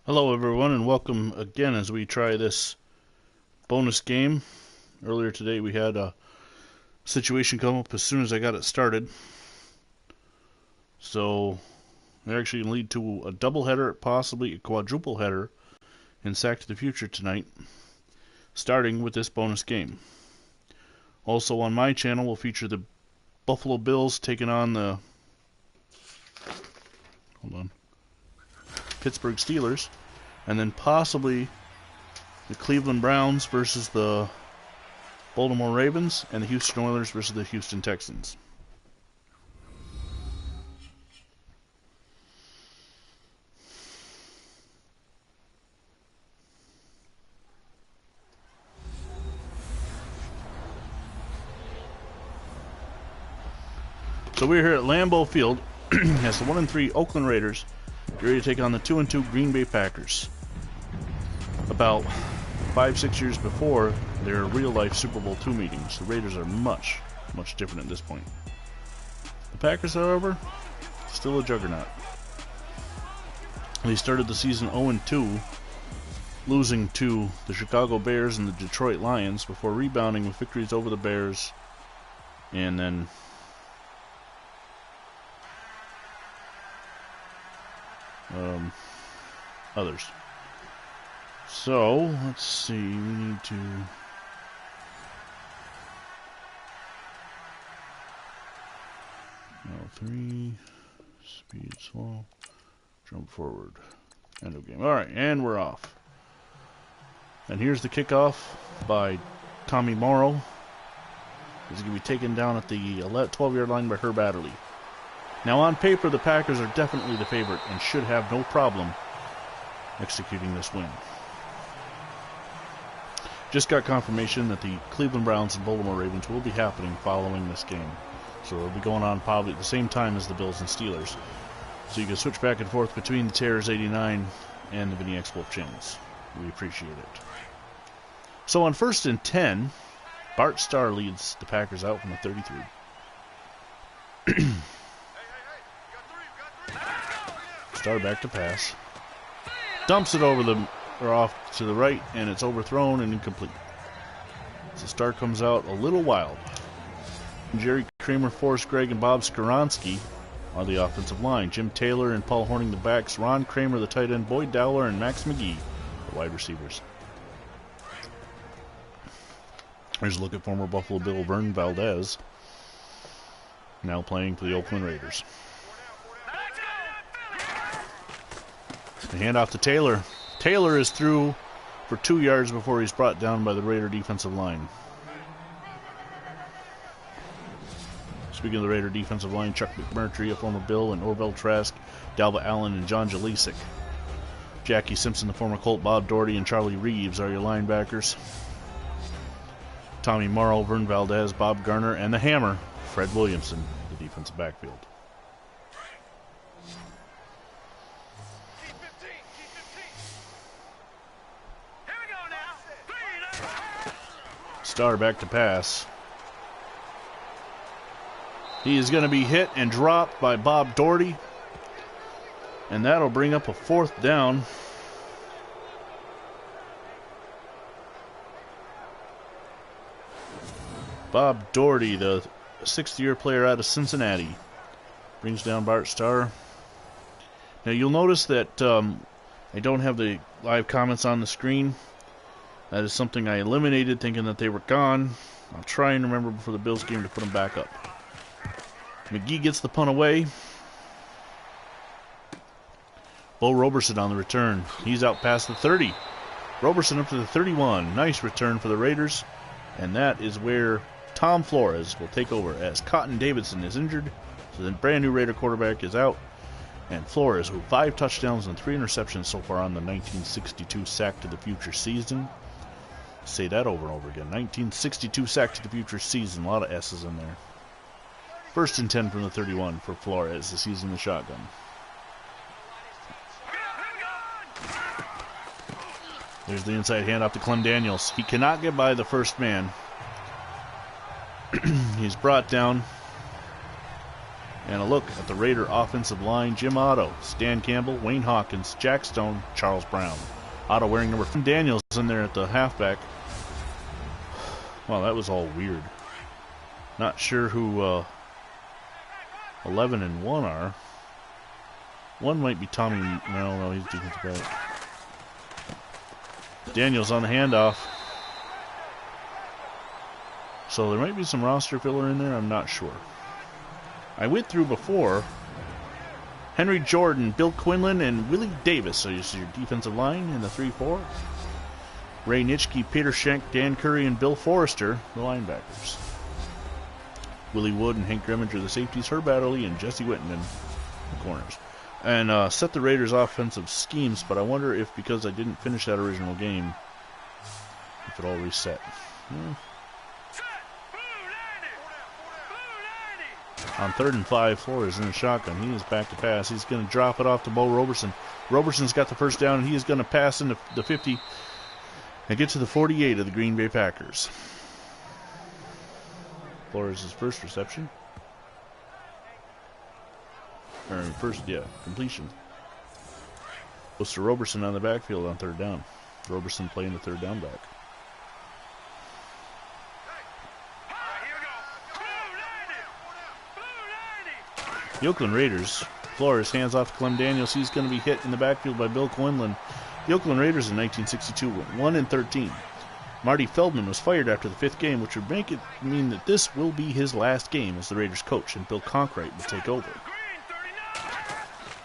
Hello everyone and welcome again as we try this bonus game. Earlier today we had a situation come up as soon as I got it started. So they're actually going to lead to a double header, possibly a quadruple header in Sack to the Future tonight, starting with this bonus game. Also on my channel will feature the Buffalo Bills taking on the Pittsburgh Steelers, and then possibly the Cleveland Browns versus the Baltimore Ravens, and the Houston Oilers versus the Houston Texans. So we're here at Lambeau Field as the 1-3 Oakland Raiders get ready to take on the 2-2 Green Bay Packers. About 5-6 years before their real-life Super Bowl II meetings, the Raiders are much different at this point. The Packers, however, still a juggernaut. They started the season 0-2, losing to the Chicago Bears and the Detroit Lions before rebounding with victories over the Bears and then others. So, let's see, we need to L3, speed slow, jump forward, end of game. Alright, and we're off. And here's the kickoff by Tommy Morrow. He's going to be taken down at the 12-yard line by Herb Adderley. Now on paper, the Packers are definitely the favorite and should have no problem executing this win. Just got confirmation that the Cleveland Browns and Baltimore Ravens will be happening following this game. So they'll be going on probably at the same time as the Bills and Steelers. So you can switch back and forth between the Terrors 89 and the VinnyXWolf channels. We appreciate it. So on 1st and 10, Bart Starr leads the Packers out from the 33. Starr back to pass. Dumps it over or off to the right, and it's overthrown and incomplete. So Starr comes out a little wild. Jerry Kramer, Forrest Gregg, and Bob Skoronski are the offensive line. Jim Taylor and Paul Horning the backs. Ron Kramer the tight end. Boyd Dowler and Max McGee the wide receivers. There's a look at former Buffalo Bill Vern Valdez, now playing for the Oakland Raiders. The handoff to Taylor. Taylor is through for 2 yards before he's brought down by the Raider defensive line. Speaking of the Raider defensive line, Chuck McMurtry, a former Bill, and Orville Trask, Dalva Allen, and John Jalisik. Jackie Simpson, the former Colt, Bob Doherty, and Charlie Reeves are your linebackers. Tommy Morrow, Vern Valdez, Bob Garner, and the Hammer, Fred Williamson, the defensive backfield. Starr back to pass. He is going to be hit and dropped by Bob Doherty, and that'll bring up a 4th down. Bob Doherty, the 6th-year player out of Cincinnati, brings down Bart Starr. Now you'll notice that I don't have the live comments on the screen. That is something I eliminated, thinking that they were gone. I'll try and remember before the Bills game to put them back up. McGee gets the punt away. Bo Roberson on the return. He's out past the 30. Roberson up to the 31. Nice return for the Raiders. And that is where Tom Flores will take over as Cotton Davidson is injured. So the brand new Raider quarterback is out. And Flores, with 5 touchdowns and 3 interceptions so far on the 1962 Sack to the Future season. Say that over and over again. 1962 Sack to the Future season. A lot of S's in there. 1st and 10 from the 31 for Flores as he's in the shotgun. There's the inside handoff to Clem Daniels. He cannot get by the first man. He's brought down And a look at the Raider offensive line. Jim Otto, Stan Campbell, Wayne Hawkins, Jack Stone, Charles Brown. Otto wearing number 5. Daniels in there at the halfback. Wow, that was all weird. Not sure who 11 and 1 are. One might be Tommy. No, he's defensive back. Daniels on the handoff. So there might be some roster filler in there. I'm not sure. I went through before. Henry Jordan, Bill Quinlan, and Willie Davis. So this is your defensive line in the 3-4. Ray Nitschke, Peter Schenk, Dan Curry, and Bill Forrester, the linebackers. Willie Wood and Hank Grimminger, the safeties. Herb Adderley and Jesse Whitman, the corners. And set the Raiders' offensive schemes, but I wonder if, because I didn't finish that original game, if it all reset. On 3rd and 5, Flores in the shotgun. He is back to pass. He's going to drop it off to Bo Roberson. Roberson's got the first down, and he is going to pass into the 50 and get to the 48 of the Green Bay Packers. Flores' first reception. Or completion. Goes to Roberson on the backfield on 3rd down. Roberson playing the 3rd down back. The Oakland Raiders. Flores hands off to Clem Daniels. He's going to be hit in the backfield by Bill Quinlan. The Oakland Raiders in 1962 went 1-13. Marty Feldman was fired after the 5th game, which would make it mean that this will be his last game as the Raiders coach, and Bill Conkright will take over.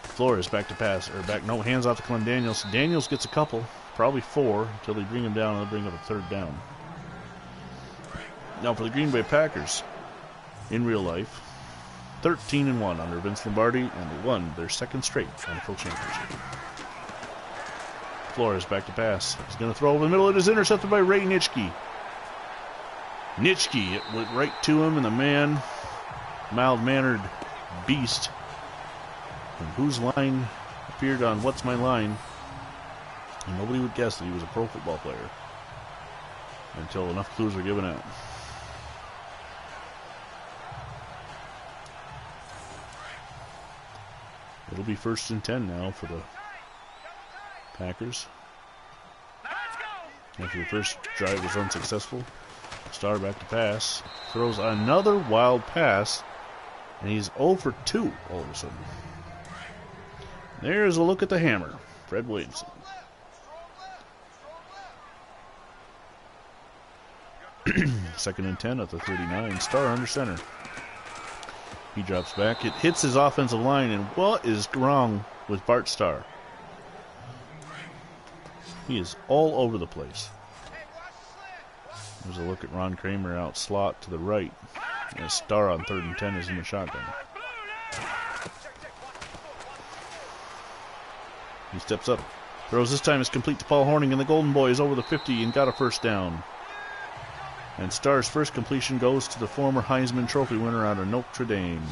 Flores back to pass, hands off to Clem Daniels. Daniels gets a couple, probably 4, until they bring him down, and they'll bring up a 3rd down. Now for the Green Bay Packers, in real life, 13-1 under Vince Lombardi, and they won their 2nd straight NFL championship. Flores back to pass. He's going to throw over the middle. It is intercepted by Ray Nitschke. Nitschke, it went right to him, and the man, mild-mannered beast, and whose line appeared on What's My Line, and nobody would guess that he was a pro football player until enough clues were given out. It'll be 1st and 10 now for the Packers. After the first drive was unsuccessful, Starr back to pass. Throws another wild pass, and he's 0 for 2 all of a sudden. There's a look at the hammer, Fred Williamson. Second and 10 at the 39. Starr under center. He drops back. It hits his offensive line, and what is wrong with Bart Starr? He is all over the place. There's a look at Ron Kramer out slot to the right. And Starr on 3rd and 10 is in the shotgun. He steps up. Throws this time is complete to Paul Horning, and the Golden Boys over the 50 and got a 1st down. And Starr's first completion goes to the former Heisman Trophy winner out of Notre Dame.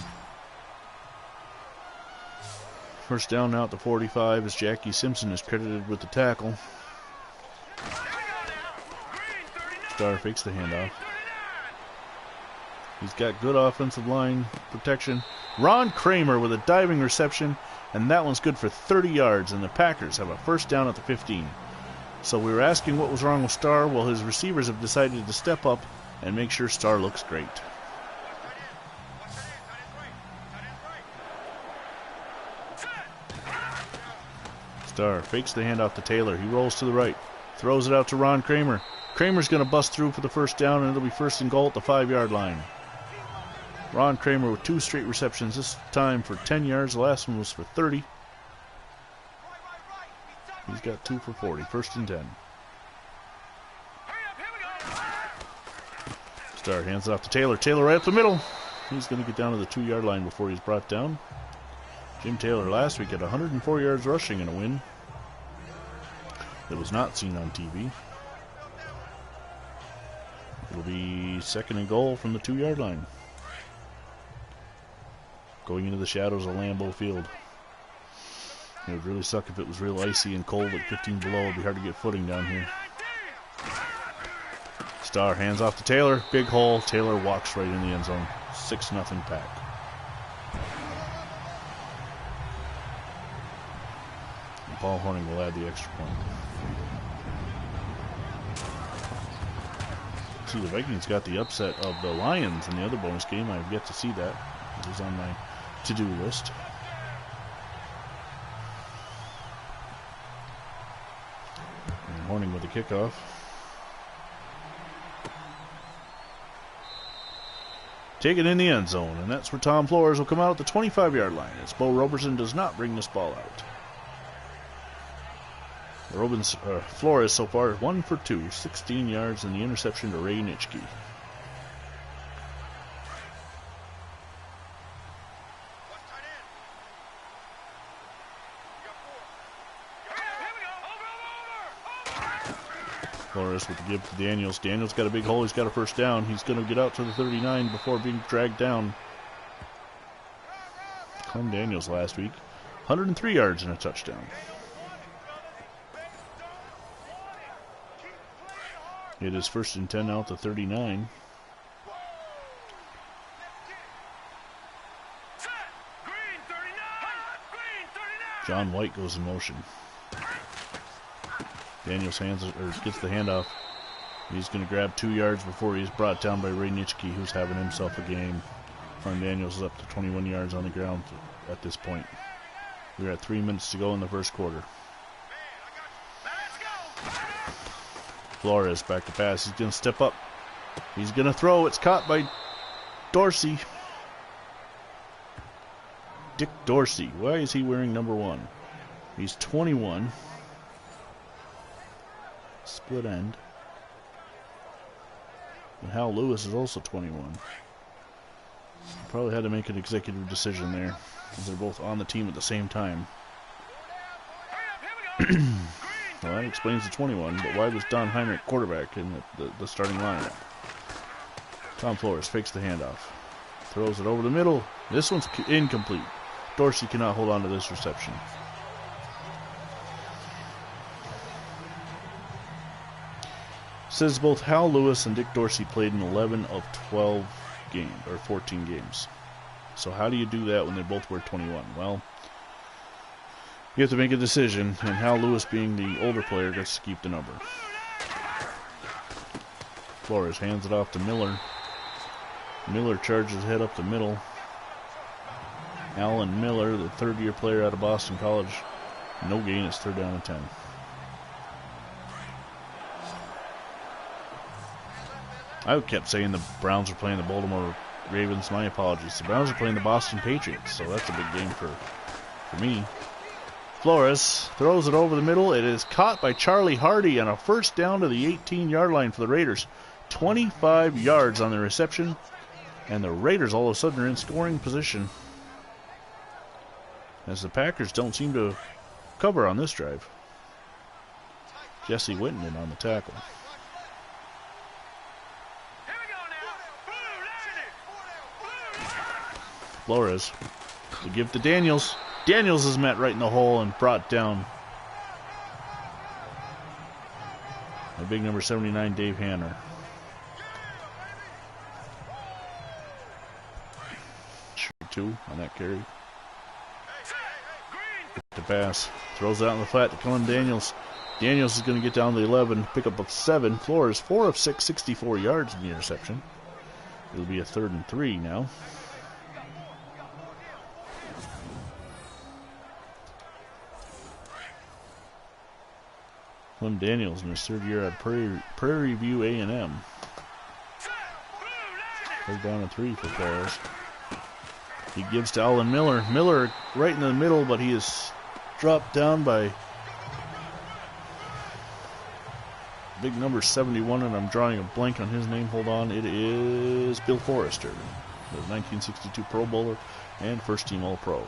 1st down now at the 45 as Jackie Simpson is credited with the tackle. Starr fakes the handoff. He's got good offensive line protection. Ron Kramer with a diving reception, and that one's good for 30 yards, and the Packers have a 1st down at the 15. So we were asking what was wrong with Starr. Well, his receivers have decided to step up and make sure Starr looks great. Starr fakes the handoff to Taylor. He rolls to the right, throws it out to Ron Kramer. Kramer's going to bust through for the 1st down, and it'll be 1st and goal at the 5-yard line. Ron Kramer with 2 straight receptions, this time for 10 yards. The last one was for 30. He's got 2 for 40. 1st and 10. Starr hands it off to Taylor. Taylor right up the middle. He's going to get down to the 2-yard line before he's brought down. Jim Taylor last week had 104 yards rushing in a win that was not seen on TV. It'll be 2nd and goal from the 2-yard line. Going into the shadows of Lambeau Field. It would really suck if it was real icy and cold at 15 below. It'd be hard to get footing down here. Starr hands off to Taylor. Big hole. Taylor walks right in the end zone. 6-0 Pack. Paul Horning will add the extra point. See, the Vikings got the upset of the Lions in the other bonus game. I've yet to see that. It was on my to-do list. And Horning with the kickoff. Taken in the end zone, and that's where Tom Flores will come out at the 25-yard line as Bo Roberson does not bring this ball out. Flores so far 1 for 2, 16 yards and the interception to Ray Nitschke. Flores with the give to Daniels. Daniels got a big hole. He's got a first down. He's going to get out to the 39 before being dragged down. Clem Daniels last week. 103 yards and a touchdown. It is 1st and 10 out to 39. John White goes in motion. Daniels gets the handoff. He's going to grab 2 yards before he's brought down by Ray Nitschke, who's having himself a game. Clem Daniels is up to 21 yards on the ground at this point. We're at 3 minutes to go in the first quarter. Flores back to pass. He's going to step up. He's going to throw. It's caught by Dorsey. Dick Dorsey. Why is he wearing number 1? He's 21. Split end. And Hal Lewis is also 21. Probably had to make an executive decision there, because they're both on the team at the same time. Well, that explains the 21, but why was Don Heinrich quarterback in the starting lineup? Tom Flores fakes the handoff. Throws it over the middle. This one's incomplete. Dorsey cannot hold on to this reception. Says both Hal Lewis and Dick Dorsey played in 11 of 12 games, or 14 games. So how do you do that when they both wear 21? Well, you have to make a decision, and Hal Lewis, being the older player, gets to keep the number. Flores hands it off to Miller. Miller charges head up the middle. Alan Miller, the third-year player out of Boston College. No gain, it's 3rd down and 10. I kept saying the Browns are playing the Baltimore Ravens. My apologies. The Browns are playing the Boston Patriots, so that's a big game for me. Flores throws it over the middle. It is caught by Charlie Hardy on a first down to the 18-yard line for the Raiders. 25 yards on the reception, and the Raiders all of a sudden are in scoring position, as the Packers don't seem to cover on this drive. Jesse Whitten on the tackle. Flores to give to Daniels. Daniels is met right in the hole and brought down by big number 79, Dave Hanner. Two on that carry. The pass. Throws it out in the flat to Clem Daniels. Daniels is going to get down to the 11, pick up a 7. Flores 4 of 6, 64 yards in the interception. It'll be a 3rd and 3 now. Clem Daniels in his 3rd year at Prairie View A&M. 3rd down and 3 for Flores. He gives to Alan Miller. Miller right in the middle, but he is dropped down by big number 71, and I'm drawing a blank on his name. Hold on. It is Bill Forrester, the 1962 Pro Bowler and first-team All-Pro.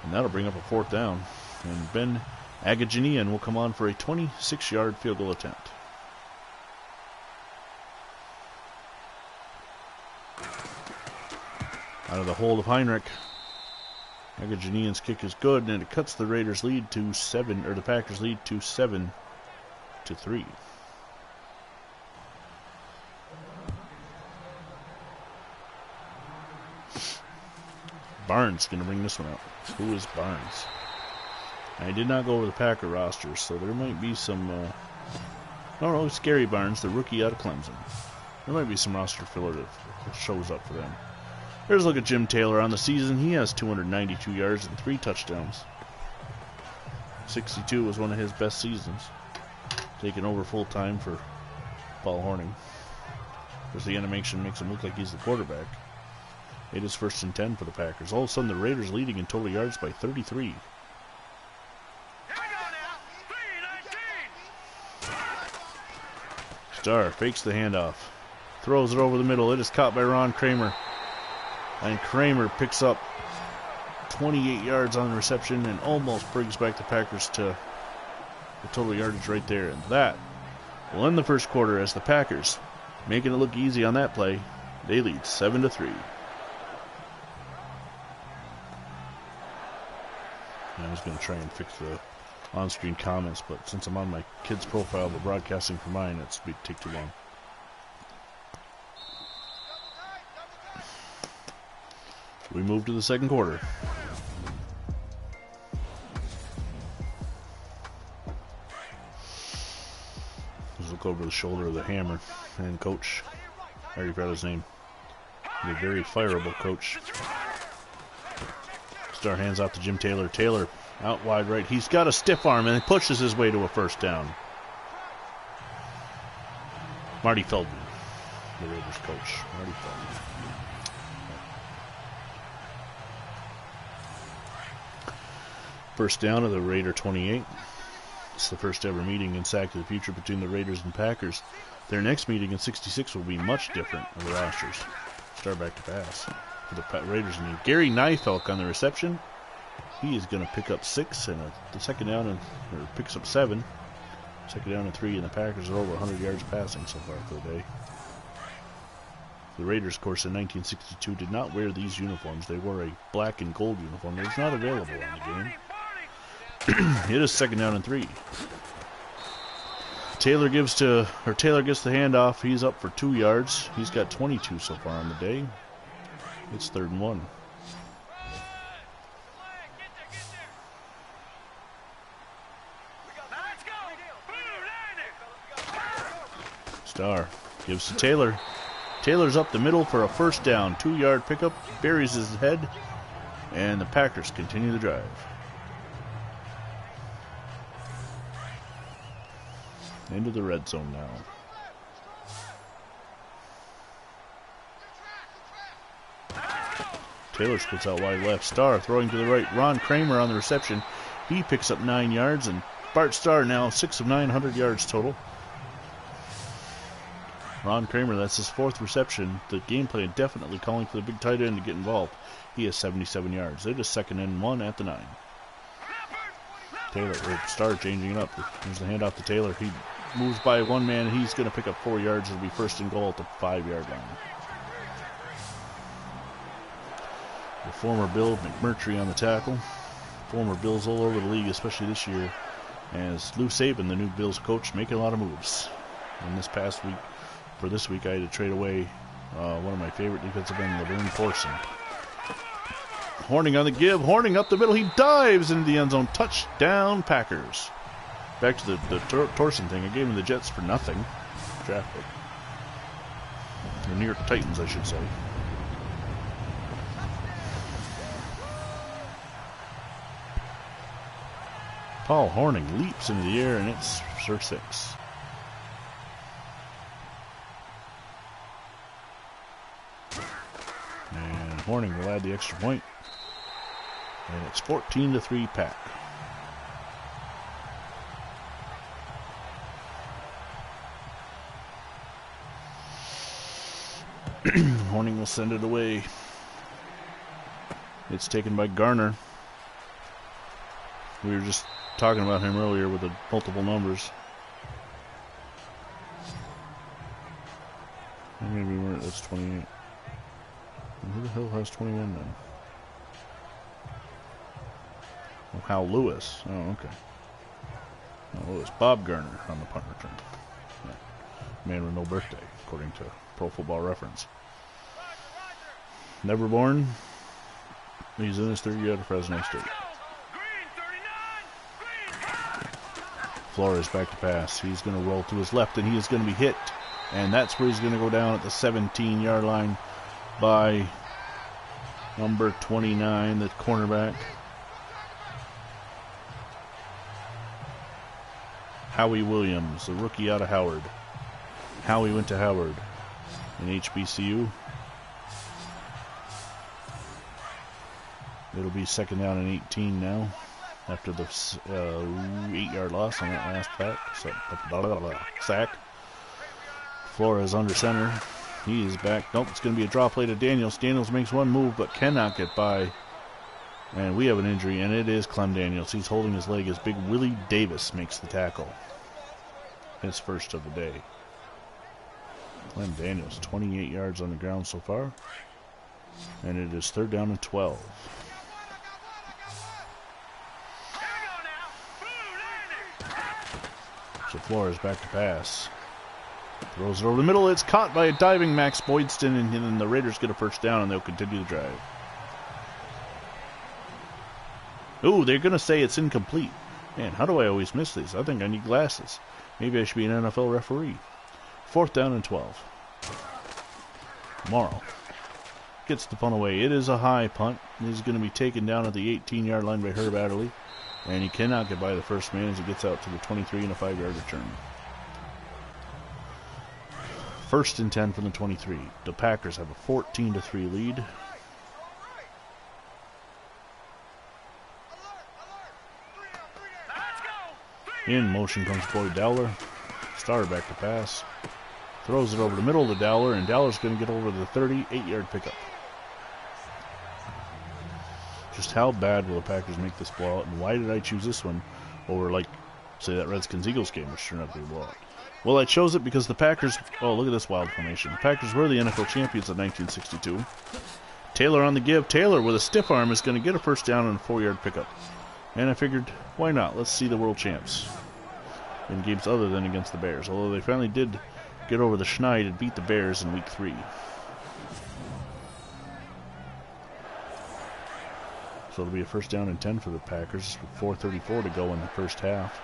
And that'll bring up a 4th down. And Ben Agajanian will come on for a 26-yard field goal attempt. Out of the hold of Heinrich. Agajanian's kick is good, and it cuts the Raiders' lead to 7, or the Packers' lead to 7-3. Barnes going to bring this one out. Who is Barnes? I did not go over the Packer roster, so there might be some, oh no, it's Gary Barnes, the rookie out of Clemson. There might be some roster filler that shows up for them. Here's a look at Jim Taylor on the season. He has 292 yards and 3 touchdowns. 62 was one of his best seasons. Taking over full-time for Paul Hornung. Because the animation makes him look like he's the quarterback. It is 1st and 10 for the Packers. All of a sudden, the Raiders leading in total yards by 33. Starr fakes the handoff. Throws it over the middle. It is caught by Ron Kramer. And Kramer picks up 28 yards on the reception and almost brings back the Packers to the total yardage right there. And that will end the first quarter as the Packers, making it look easy on that play, they lead 7-3. I was going to try and fix the on-screen comments, but since I'm on my kid's profile, but broadcasting for mine, it's would take too long. We move to the second quarter. Let's look over the shoulder of the Hammer and coach. I already forgot his name. The very fireable coach. Starr hands off to Jim Taylor. Taylor out wide right. He's got a stiff arm and he pushes his way to a first down. Marty Feldman, the Raiders coach. Marty Feldman. First down of the Raider 28. It's the first ever meeting in Sack to the Future between the Raiders and Packers. Their next meeting in 66 will be much different of the rosters. Starr back to pass for the Raiders. And Gary Nyfelk on the reception. He is going to pick up 6 and the second down, or picks up 7. Second down and 3, and the Packers are over 100 yards passing so far for the day. The Raiders, of course, in 1962 did not wear these uniforms. They wore a black and gold uniform that is not available in the game. It is second down and 3. Taylor gets the handoff. He's up for 2 yards. He's got 22 so far on the day. It's 3rd and 1. Starr gives to Taylor. Taylor's up the middle for a first down. 2-yard pickup. Buries his head. And the Packers continue the drive. Into the red zone now. Taylor splits out wide left. Starr throwing to the right. Ron Kramer on the reception. He picks up 9 yards. And Bart Starr now 6 of 900 yards total. Ron Kramer, that's his 4th reception. The game plan definitely calling for the big tight end to get involved. He has 77 yards. It is 2nd and 1 at the 9. Starr changing it up. There's the handoff to Taylor. He moves by one man. He's going to pick up 4 yards. It'll be 1st and goal at the 5-yard line. The former Bill McMurtry on the tackle. Former Bills all over the league, especially this year. As Lou Saban, the new Bills coach, making a lot of moves. And this past week, for this week, I had to trade away one of my favorite defensive end, Laverne Thorson. Hornung on the give. Hornung up the middle. He dives into the end zone. Touchdown, Packers. Back to the Thorson thing. I gave him the Jets for nothing. Draft pick. The New York Titans, I should say. Paul Hornung leaps into the air, and it's Sir 6. And Hornung will add the extra point. And it's 14-3 Pack. Hornung will send it away. It's taken by Garner. We were just talking about him earlier with the multiple numbers. Maybe we weren't. That's 28. Who the hell has 21 then? Oh, Hal Lewis. Oh, okay. Oh, Lewis. Bob Garner on the punt return. Yeah. Man with no birthday, according to Pro Football Reference. Never born. He's in his 3rd year at Fresno State. Flores back to pass. He's going to roll to his left, and he is going to be hit. And that's where he's going to go down at the 17-yard line by number 29, the cornerback. Howie Williams, the rookie out of Howard. Howie went to Howard in HBCU. It'll be second down and 18 now after the 8-yard loss on that last sack. Flores under center. He is back. Nope, it's going to be a draw play to Daniels. Daniels makes one move but cannot get by. And we have an injury, and it is Clem Daniels. He's holding his leg as Big Willie Davis makes the tackle. His first of the day. Clem Daniels, 28 yards on the ground so far. And it is third down and 12. So Flores back to pass. Throws it over the middle. It's caught by a diving Max Boydston, and then the Raiders get a first down, and they'll continue the drive. Ooh, they're going to say it's incomplete. Man, how do I always miss these? I think I need glasses. Maybe I should be an NFL referee. Fourth down and 12. Morrow gets the punt away. It is a high punt. It is going to be taken down at the 18-yard line by Herb Adderley. And he cannot get by the first man as he gets out to the 23 and a 5-yard return. First and 10 from the 23. The Packers have a 14-3 lead. In motion comes Boyd Dowler. Star back to pass. Throws it over the middle to Dowler, and Dowler's going to get over the 38-yard pickup. Just how bad will the Packers make this blowout, and why did I choose this one over, like, say, that Redskins-Eagles game, which turned out to be a blowout? Well, I chose it because the Packers... Oh, look at this wild formation. The Packers were the NFL champions in 1962. Taylor on the give. Taylor, with a stiff arm, is going to get a first down and a 4-yard pickup. And I figured, why not? Let's see the world champs in games other than against the Bears. Although they finally did get over the Schneid and beat the Bears in Week 3. So it'll be a first down and 10 for the Packers with 4:34 to go in the first half.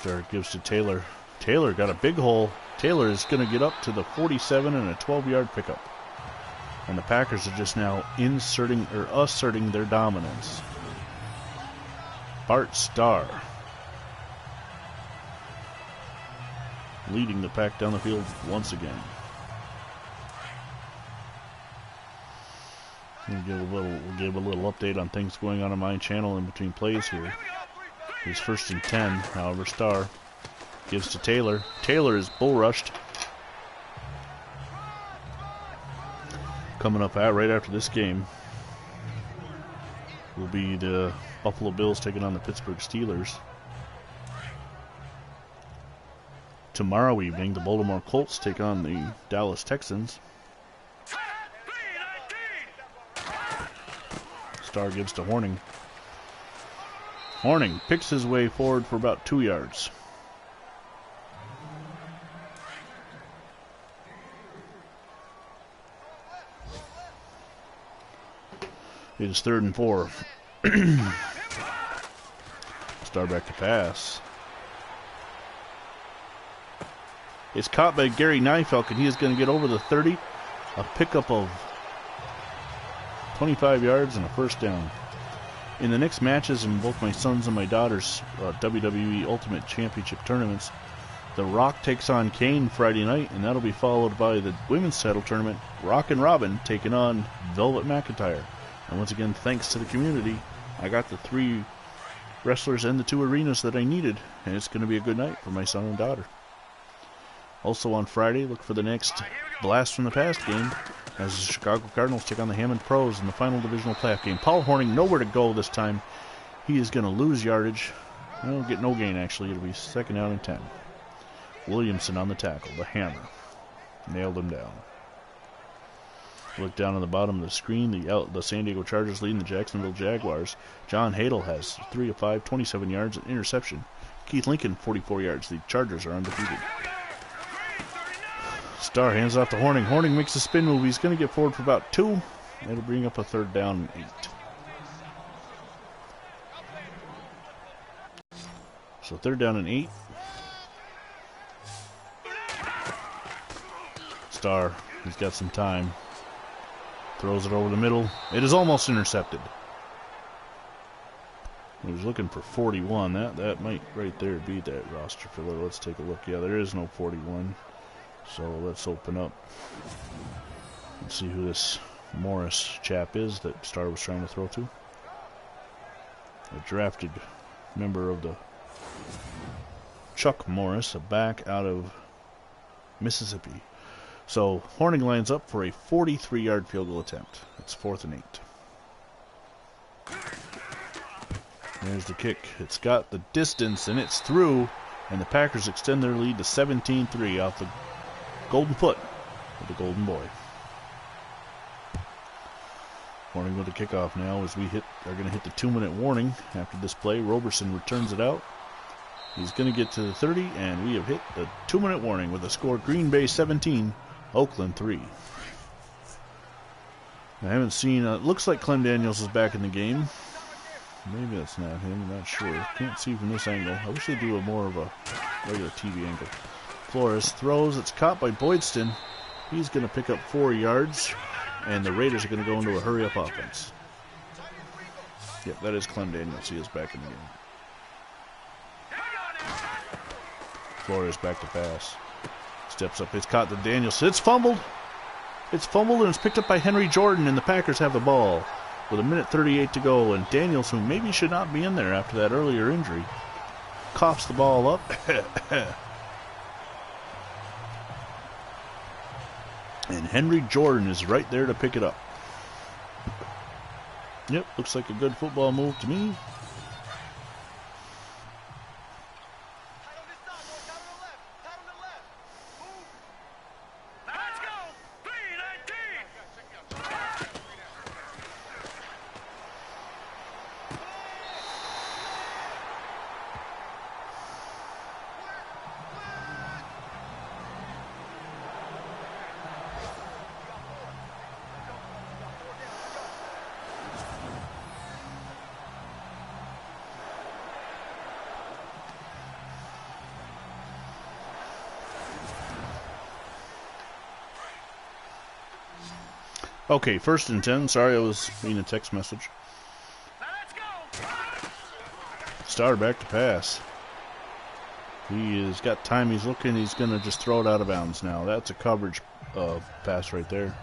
Star gives to Taylor. Taylor got a big hole. Taylor is going to get up to the 47 and a 12-yard pickup. And the Packers are just now asserting their dominance. Bart Starr leading the pack down the field once again. We'll give a little update on things going on my channel in between plays here. He's first and 10. However, Starr gives to Taylor. Taylor is bull rushed. Coming up right after this game will be the Buffalo Bills taking on the Pittsburgh Steelers. Tomorrow evening, the Baltimore Colts take on the Dallas Texans. Starr gives to Horning. Horning picks his way forward for about 2 yards. It is 3rd and 4. Starr back to pass. It's caught by Gary Neifeld, and he is going to get over the 30. A pickup of 25 yards and a first down. In the next matches in both my son's and my daughter's WWE Ultimate Championship tournaments, The Rock takes on Kane Friday night, and that'll be followed by the women's title tournament, Rock and Robin taking on Velvet McIntyre. And once again, thanks to the community, I got the 3 wrestlers and the 2 arenas that I needed, and it's going to be a good night for my son and daughter. Also on Friday, look for the next Blast from the Past game as the Chicago Cardinals take on the Hammond Pros in the final divisional playoff game. Paul Horning nowhere to go this time. He is going to lose yardage. He'll get no gain, actually. It'll be 2nd down and 10. Williamson on the tackle. The hammer. Nailed him down. Look down on the bottom of the screen. The San Diego Chargers leading the Jacksonville Jaguars. John Hadel has 3 of 5, 27 yards, and interception. Keith Lincoln, 44 yards. The Chargers are undefeated. Starr hands off to Horning. Horning makes a spin move. He's going to get forward for about 2. It'll bring up a 3rd down and 8. So 3rd down and 8. Starr, he's got some time. Throws it over the middle. It is almost intercepted. He was looking for 41. That might right there be that roster filler. Let's take a look. Yeah, there is no 41. So let's open up and see who this Morris chap is that Starr was trying to throw to. A drafted member of the Chuck Morris, a back out of Mississippi. So Horning lines up for a 43-yard field goal attempt. It's 4th and 8. There's the kick. It's got the distance, and it's through. And the Packers extend their lead to 17-3 off the golden foot of the Golden Boy. Horning with the kickoff now as we are going to hit the 2-minute warning after this play. Roberson returns it out. He's going to get to the 30, and we have hit the 2-minute warning with a score: Green Bay 17, Oakland 3. I haven't seen, looks like Clem Daniels is back in the game. Maybe that's not him, I'm not sure. Can't see from this angle. I wish they'd do more of a regular TV angle. Flores throws, it's caught by Boydston. He's going to pick up 4 yards, and the Raiders are going to go into a hurry-up offense. Yep, that is Clem Daniels. He is back in the game. Flores back to pass. Steps up. It's caught to Daniels. It's fumbled. It's fumbled, and it's picked up by Henry Jordan, and the Packers have the ball with 1:38 to go. And Daniels, who maybe should not be in there after that earlier injury, coughs the ball up. And Henry Jordan is right there to pick it up. Yep, looks like a good football move to me. Okay, 1st and 10. Sorry, I was reading a text message. Starr back to pass. He has got time. He's looking. He's going to just throw it out of bounds now. That's a coverage pass right there.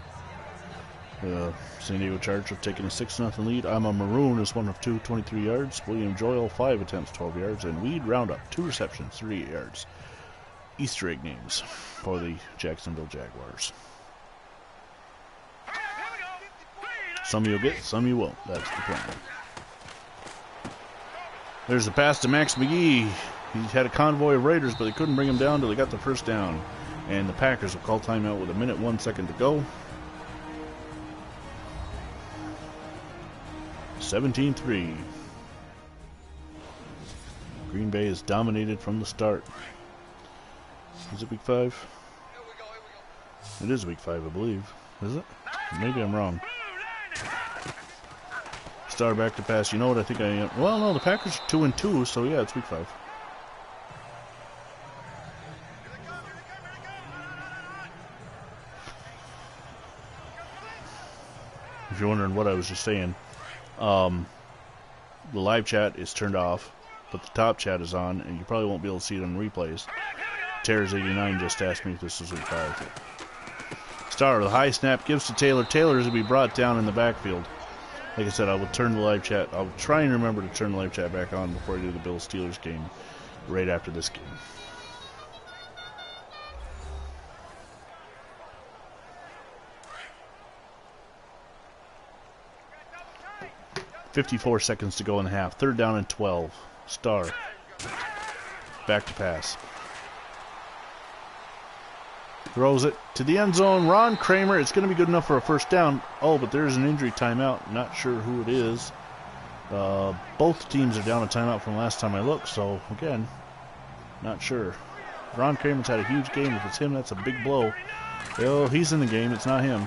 San Diego Chargers taking a 6-0 lead. Ama Maroon is 1 of 2, 23 yards. William Joyle, 5 attempts, 12 yards. And Weed Roundup, 2 receptions, 38 yards. Easter egg names for the Jacksonville Jaguars. Some you'll get, some you won't. That's the plan. There's the pass to Max McGee. He had a convoy of Raiders, but they couldn't bring him down until they got the 1st down. And the Packers will call timeout with 1:01 to go. 17-3. Green Bay is dominated from the start. Is it week 5? It is week 5, I believe. Is it? Maybe I'm wrong. Starr back to pass. You know what I think I am? Well, no, the Packers are 2-2, so yeah, it's week 5. If you're wondering what I was just saying, the live chat is turned off, but the top chat is on, and you probably won't be able to see it on replays. Terrors89 just asked me if this was week 5. Starr, the high snap, gives to Taylor. Taylor is going to be brought down in the backfield. Like I said, I will turn the live chat. I'll try and remember to turn the live chat back on before I do the Bills-Steelers game right after this game. .54 seconds to go in the half. 3rd down and 12. Starr. Back to pass. Throws it to the end zone. Ron Kramer. It's going to be good enough for a 1st down. Oh, but there's an injury timeout. Not sure who it is. Both teams are down a timeout from last time I looked. So, again, not sure. Ron Kramer's had a huge game. If it's him, that's a big blow. Oh, he's in the game. It's not him.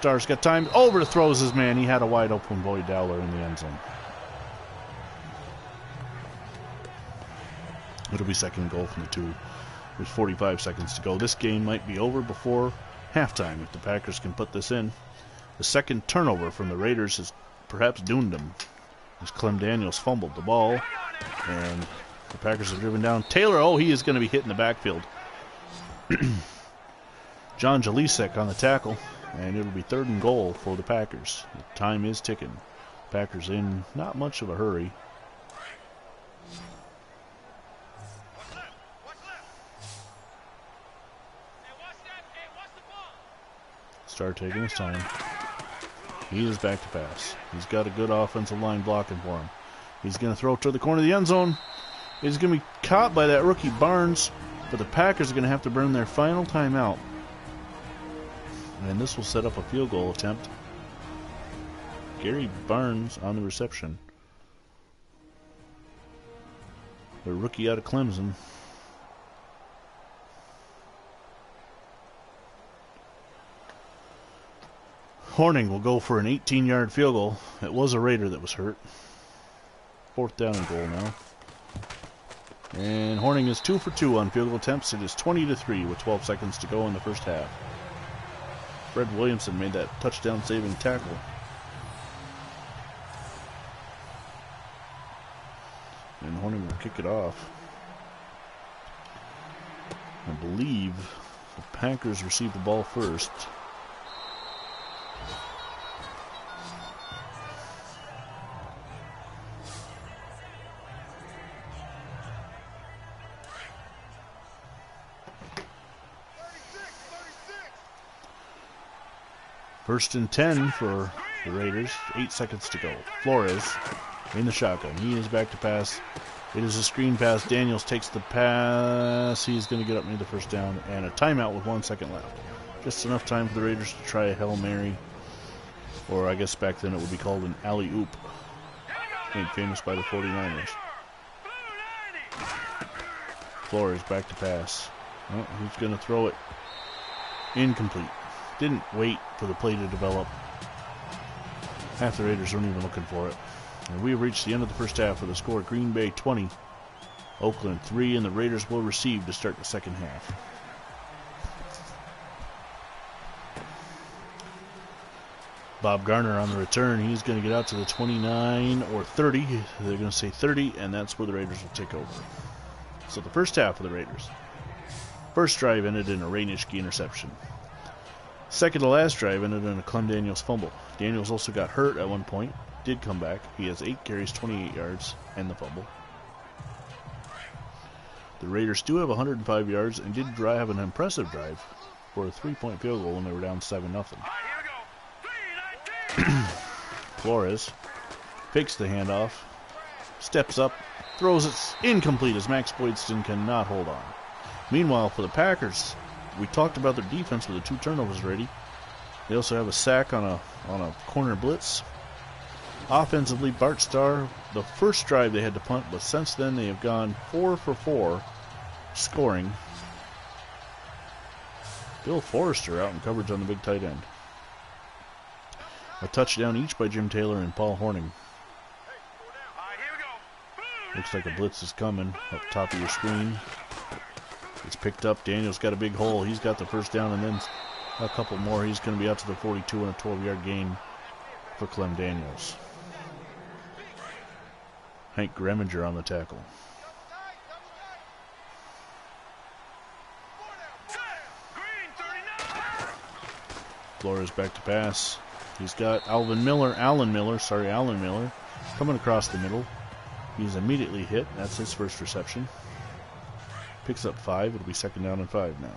Starr's got time. Overthrows his man. He had a wide open Boyd Dowler in the end zone. It'll be second goal from the 2. There's 45 seconds to go. This game might be over before halftime if the Packers can put this in. The second turnover from the Raiders has perhaps doomed them, as Clem Daniels fumbled the ball, and the Packers have driven down Taylor. Oh, he is going to be hit in the backfield. John Jalisek on the tackle, and it'll be 3rd and goal for the Packers. The time is ticking. Packers in not much of a hurry. Starr taking his time. He is back to pass. He's got a good offensive line blocking for him. He's going to throw it to the corner of the end zone. He's going to be caught by that rookie Barnes, but the Packers are going to have to burn their final timeout. And this will set up a field goal attempt. Gary Barnes on the reception. The rookie out of Clemson. Horning will go for an 18-yard field goal. It was a Raider that was hurt. 4th down and goal now. And Horning is 2 for 2 on field goal attempts. It is 20-3 with 12 seconds to go in the first half. Fred Williamson made that touchdown-saving tackle. And Horning will kick it off. I believe the Packers receive the ball first. First and 10 for the Raiders. 8 seconds to go. Flores in the shotgun. He is back to pass. It is a screen pass. Daniels takes the pass. He's going to get up near the first down. And a timeout with 1 second left. Just enough time for the Raiders to try a Hail Mary. Or I guess back then it would be called an alley-oop. Made famous by the 49ers. Flores back to pass. Oh, he's going to throw it. Incomplete. Didn't wait for the play to develop. Half the Raiders weren't even looking for it. And we have reached the end of the first half with a score: Green Bay 20, Oakland 3, and the Raiders will receive to start the second half. Bob Garner on the return. He's going to get out to the 29 or 30. They're going to say 30, and that's where the Raiders will take over. So the first half of the Raiders. First drive ended in a Ray Nitschke interception. Second to last drive ended in a Clem Daniels fumble. Daniels also got hurt at one point. Did come back. He has 8 carries, 28 yards, and the fumble. The Raiders do have 105 yards and did have an impressive drive for a 3-point field goal when they were down 7-0. Flores fakes the handoff, steps up, throws it incomplete as Max Boydston cannot hold on. Meanwhile, for the Packers, we talked about their defense with the 2 turnovers already. They also have a sack on a corner blitz. Offensively, Bart Starr, the first drive they had to punt, but since then they have gone 4 for 4 scoring. Bill Forrester out in coverage on the big tight end. A touchdown each by Jim Taylor and Paul Horning. Looks like a blitz is coming up top of your screen. It's picked up. Daniels got a big hole. He's got the first down and then a couple more. He's going to be out to the 42 and a 12-yard gain for Clem Daniels. Hank Greminger on the tackle. Flores back to pass. He's got Alan Miller, coming across the middle. He's immediately hit. That's his first reception. Picks up 5. It'll be second down and 5 now.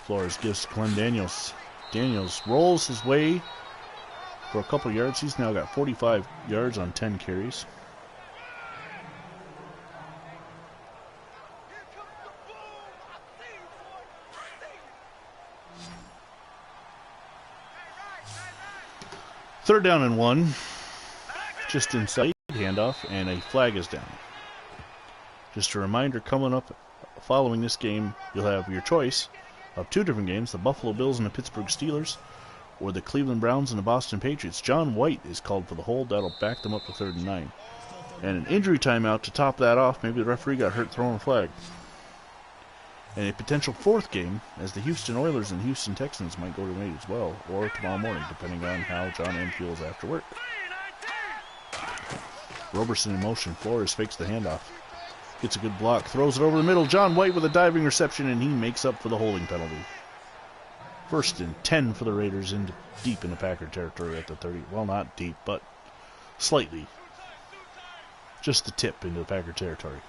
Flores gives to Clem Daniels. Daniels rolls his way for a couple yards. He's now got 45 yards on 10 carries. Third down and 1. Just inside handoff, and a flag is down. Just a reminder, coming up following this game, you'll have your choice of 2 different games, the Buffalo Bills and the Pittsburgh Steelers, or the Cleveland Browns and the Boston Patriots. John White is called for the hold. That'll back them up to 3rd and 9. And an injury timeout to top that off. Maybe the referee got hurt throwing a flag. And a potential 4th game, as the Houston Oilers and Houston Texans might go tonight as well, or tomorrow morning, depending on how John M. feels after work. Roberson in motion. Flores fakes the handoff. Gets a good block. Throws it over the middle. John White with a diving reception, and he makes up for the holding penalty. 1st and 10 for the Raiders, deep in the Packer territory at the 30. Well, not deep, but slightly. Just the tip into the Packer territory.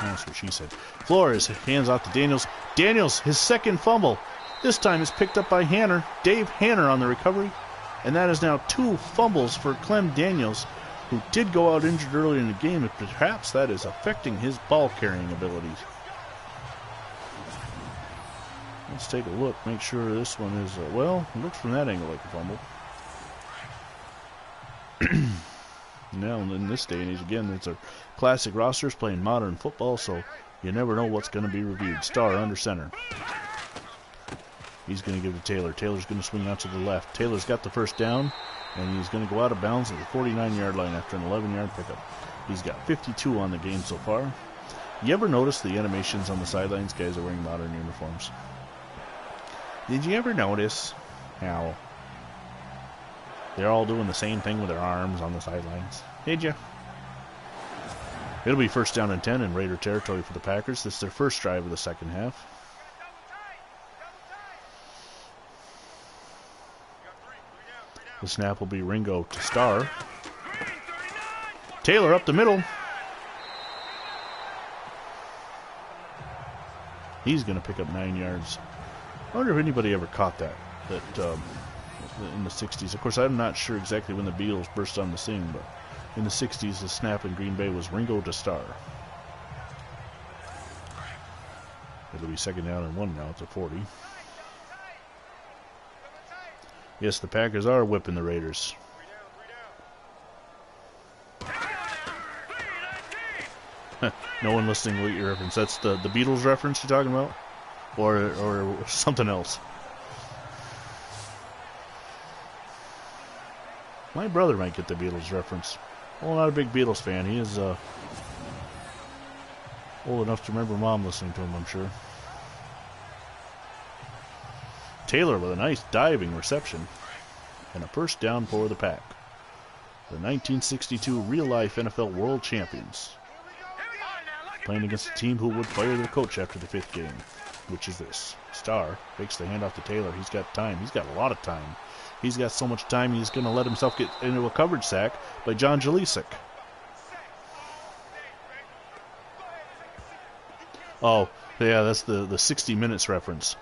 That's what she said. Flores hands out to Daniels. Daniels, his 2nd fumble. This time is picked up by Hanner. Dave Hanner on the recovery. And that is now 2 fumbles for Clem Daniels, who did go out injured earlier in the game, and perhaps that is affecting his ball-carrying abilities. Let's take a look, make sure this one is, well, it looks from that angle like a fumble. Now, in this day and age, again, it's a classic rosters playing modern football, so you never know what's going to be reviewed. Starr under center. He's going to give it to Taylor. Taylor's going to swing out to the left. Taylor's got the 1st down, and he's going to go out of bounds at the 49-yard line after an 11-yard pickup. He's got 52 on the game so far. You ever notice the animations on the sidelines? Guys are wearing modern uniforms. Did you ever notice how they're all doing the same thing with their arms on the sidelines? Did you? It'll be 1st down and 10 in Raider territory for the Packers. This is their 1st drive of the 2nd half. The snap will be Ringo to Starr. Taylor up the middle. He's going to pick up 9 yards. I wonder if anybody ever caught that in the 60s. Of course, I'm not sure exactly when the Beatles burst on the scene, but in the 60s, the snap in Green Bay was Ringo to Starr. It'll be 2nd down and 1 now. It's a 40. Yes, the Packers are whipping the Raiders. No one listening will get your reference. That's the Beatles reference you're talking about? Or something else? My brother might get the Beatles reference. Well, not a big Beatles fan. He is old enough to remember Mom listening to him, I'm sure. Taylor with a nice diving reception and a 1st down for the Pack. The 1962 real-life NFL World Champions, playing against a team who would fire their coach after the 5th game, which is this. Starr fakes the handoff to Taylor. He's got time. He's got a lot of time. He's got so much time he's going to let himself get into a coverage sack by John Jalisik. Oh, yeah, that's the 60 Minutes reference.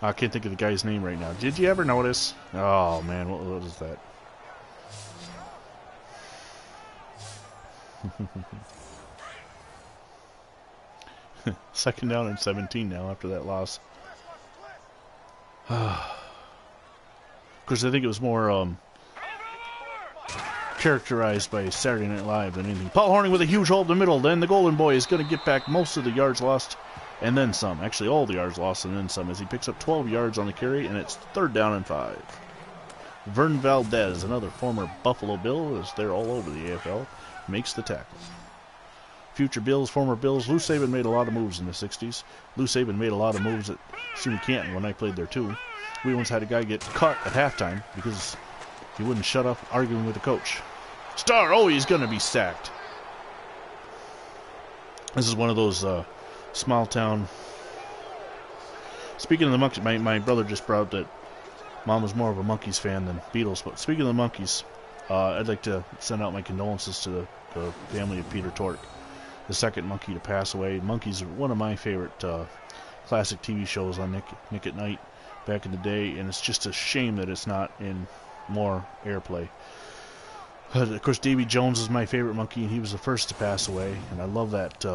I can't think of the guy's name right now. Did you ever notice? Oh, man, what is that? Second down and 17 now after that loss. Of course, I think it was more characterized by Saturday Night Live than anything. Paul Hornung with a huge hole in the middle. Then the Golden Boy is going to get back most of the yards lost and then some. Actually, all the yards lost and then some, as he picks up 12 yards on the carry, and it's 3rd down and 5. Vern Valdez, another former Buffalo Bill, as they're all over the AFL, makes the tackle. Future Bills, former Bills. Lou Saban made a lot of moves in the 60s. Lou Saban made a lot of moves at SUNY Canton when I played there too. We once had a guy get cut at halftime because he wouldn't shut up arguing with the coach. Starr, oh, he's going to be sacked. This is one of those small town. Speaking of the Monkeys, my brother just brought up that Mom was more of a Monkeys fan than Beatles. But speaking of the Monkeys, I'd like to send out my condolences to the family of Peter Tork, the 2nd Monkey to pass away. Monkeys are one of my favorite classic TV shows on Nick at Night back in the day, and it's just a shame that it's not in more airplay. Of course, Davy Jones is my favorite Monkey, and he was the first to pass away, and I love that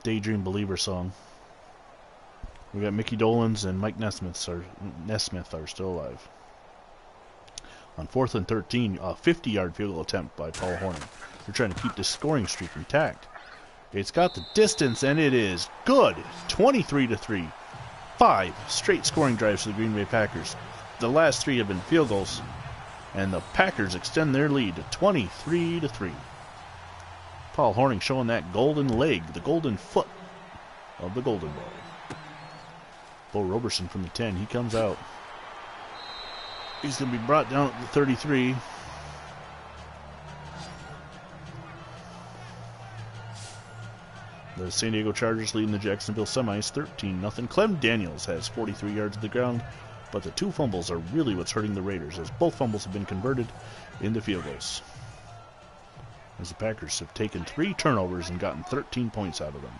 Daydream Believer song. We got Mickey Dolenz and Mike Nesmith are still alive. On 4th and 13, a 50-yard field goal attempt by Paul Hornung. They're trying to keep this scoring streak intact. It's got the distance, and it is good. 23-3. 5 straight scoring drives for the Green Bay Packers. The last 3 have been field goals, and the Packers extend their lead to 23-3. Paul Hornung showing that golden leg, the golden foot of the Golden Boy. Bo Roberson from the 10, he comes out. He's going to be brought down at the 33. The San Diego Chargers leading the Jacksonville Semis 13-0. Clem Daniels has 43 yards to the ground, but the 2 fumbles are really what's hurting the Raiders, as both fumbles have been converted into field goals. As the Packers have taken 3 turnovers and gotten 13 points out of them.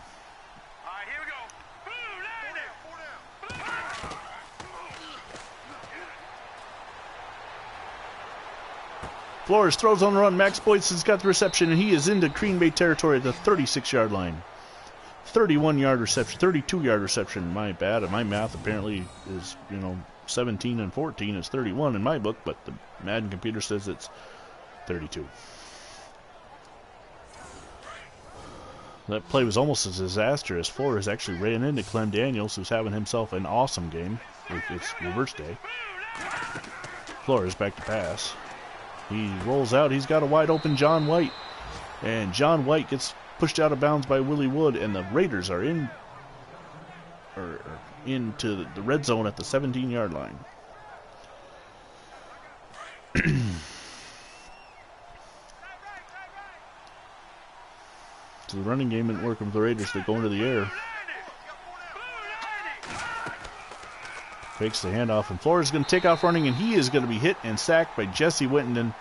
All right, here we go. Flores throws on the run. Max Boyce has got the reception, and he is into Green Bay territory at the 36-yard line. 31-yard reception, 32-yard reception. My bad. My math apparently is, 17 and 14 is 31 in my book, but the Madden computer says it's 32. That play was almost a disaster as Flores actually ran into Clem Daniels, who's having himself an awesome game. It's reverse day. Flores back to pass. He rolls out. He's got a wide open John White. And John White gets pushed out of bounds by Willie Wood, and the Raiders are into the red zone at the 17-yard line. So the running game isn't working for the Raiders. They go into the air. Fakes the handoff, and Flores is going to take off running, and he is going to be hit and sacked by Jesse Wittenden.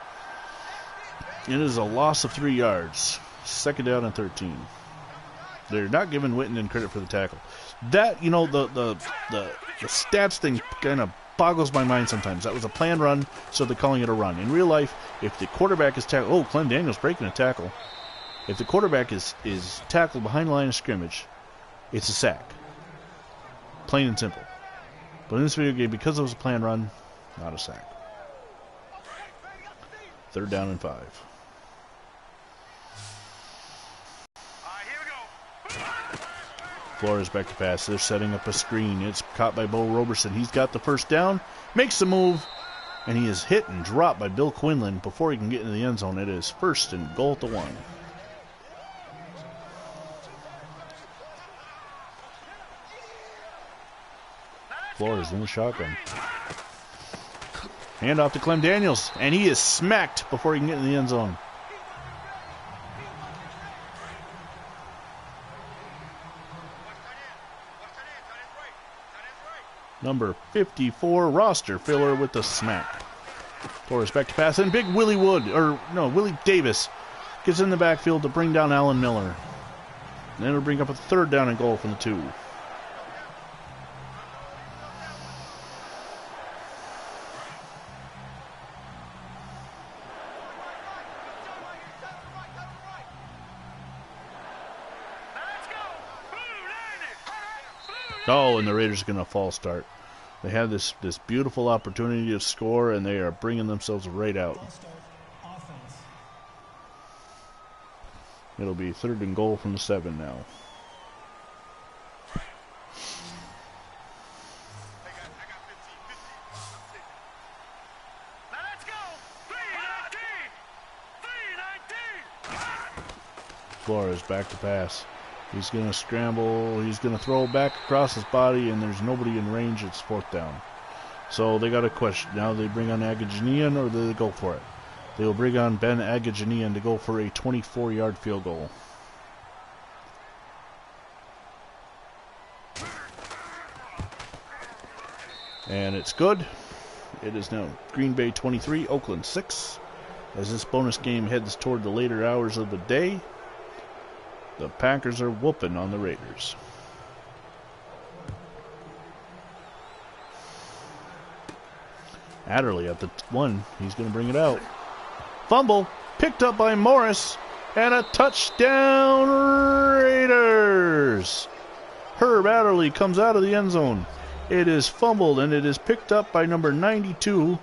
It is a loss of 3 yards. 2nd down and 13. They're not giving Wittenden credit for the tackle. That, the stats thing kind of boggles my mind sometimes. That was a planned run, so they're calling it a run. In real life, if the quarterback is tackled, oh, Clem Daniels breaking a tackle. If the quarterback is tackled behind the line of scrimmage, it's a sack. Plain and simple. But in this video game, because it was a planned run, not a sack. 3rd down and 5. Flores back to pass. They're setting up a screen. It's caught by Bo Roberson. He's got the 1st down, makes the move, and he is hit and dropped by Bill Quinlan before he can get into the end zone. It is 1st and goal at the 1. Flores in the shotgun. Hand off to Clem Daniels, and he is smacked before he can get in the end zone. Number 54, roster filler with the smack. Flores back to pass, and big Willie Davis gets in the backfield to bring down Alan Miller. And then it'll bring up a 3rd down and goal from the 2. Oh, and the Raiders are going to false start. They had this beautiful opportunity to score, and they are bringing themselves right out. It'll be 3rd and goal from the 7 now. Flores back to pass. He's going to scramble. He's going to throw back across his body, and there's nobody in range. It's 4th down. So they got a question. Now they bring on Agajanian, or do they go for it? They will bring on Ben Agajanian to go for a 24-yard field goal. And it's good. It is now Green Bay 23, Oakland 6. As this bonus game heads toward the later hours of the day, the Packers are whooping on the Raiders. Adderley at the 1. He's going to bring it out. Fumble. Picked up by Morris. And a touchdown, Raiders. Herb Adderley comes out of the end zone. It is fumbled, and it is picked up by number 92.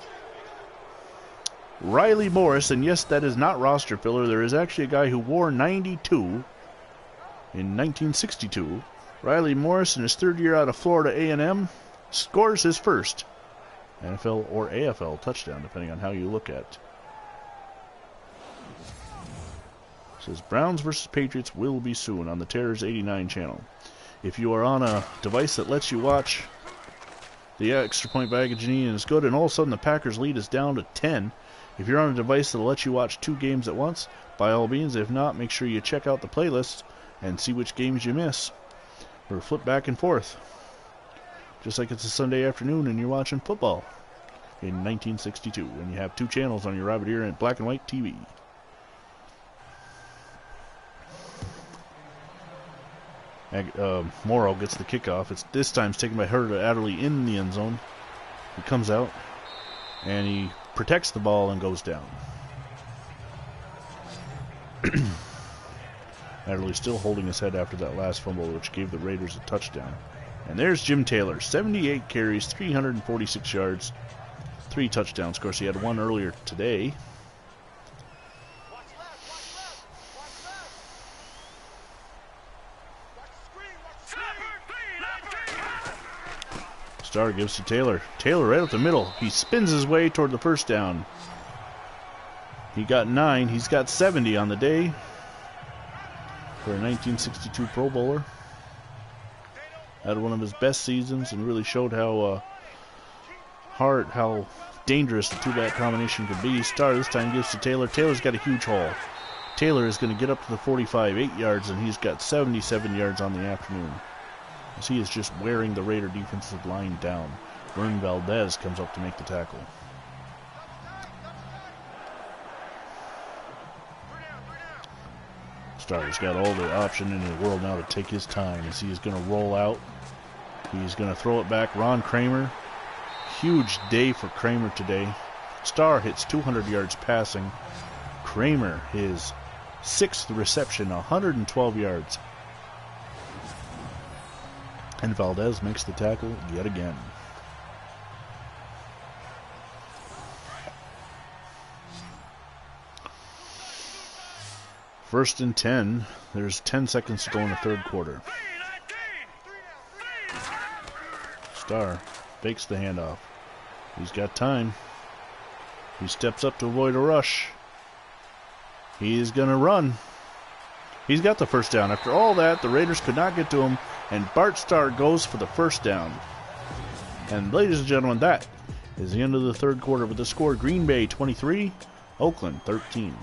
Riley Morris, and yes, that is not roster filler. There is actually a guy who wore 92 in 1962. Riley Morris, in his third year out of Florida A&M, scores his first NFL or AFL touchdown, depending on how you look at it. It says Browns versus Patriots will be soon on the Terrors 89 channel. If you are on a device that lets you watch the extra point baggage and is good, and all of a sudden the Packers lead is down to 10. If you're on a device that will let you watch 2 games at once, by all means. If not, make sure you check out the playlist and see which games you miss. Or flip back and forth. Just like it's a Sunday afternoon and you're watching football in 1962. And you have 2 channels on your rabbit ear and black and white TV. Morrow gets the kickoff. It's this time it's taken by Herder Adderley in the end zone. He comes out and he protects the ball and goes down. Adderley still holding his head after that last fumble, which gave the Raiders a touchdown. And there's Jim Taylor, 78 carries, 346 yards, 3 touchdowns. Of course, he had 1 earlier today. Starr gives to Taylor. Taylor right up the middle. He spins his way toward the first down. He got 9. He's got 70 on the day for a 1962 Pro Bowler. Had one of his best seasons and really showed how how dangerous the two-back combination could be. Starr this time gives to Taylor. Taylor's got a huge haul. Taylor is going to get up to the 45, 8 yards, and he's got 77 yards on the afternoon. As he is just wearing the Raider defensive line down. Vern Valdez comes up to make the tackle. Starr's got all the option in the world now to take his time as he is going to roll out. He's going to throw it back. Ron Kramer. Huge day for Kramer today. Starr hits 200 yards passing. Kramer, his 6th reception, 112 yards. And Valdez makes the tackle yet again. First and 10. There's 10 seconds to go in the third quarter. Starr fakes the handoff. He's got time. He steps up to avoid a rush. He's going to run. He's got the first down. After all that, the Raiders could not get to him, and Bart Starr goes for the first down. And ladies and gentlemen, that is the end of the third quarter with the score: Green Bay 23, Oakland 13.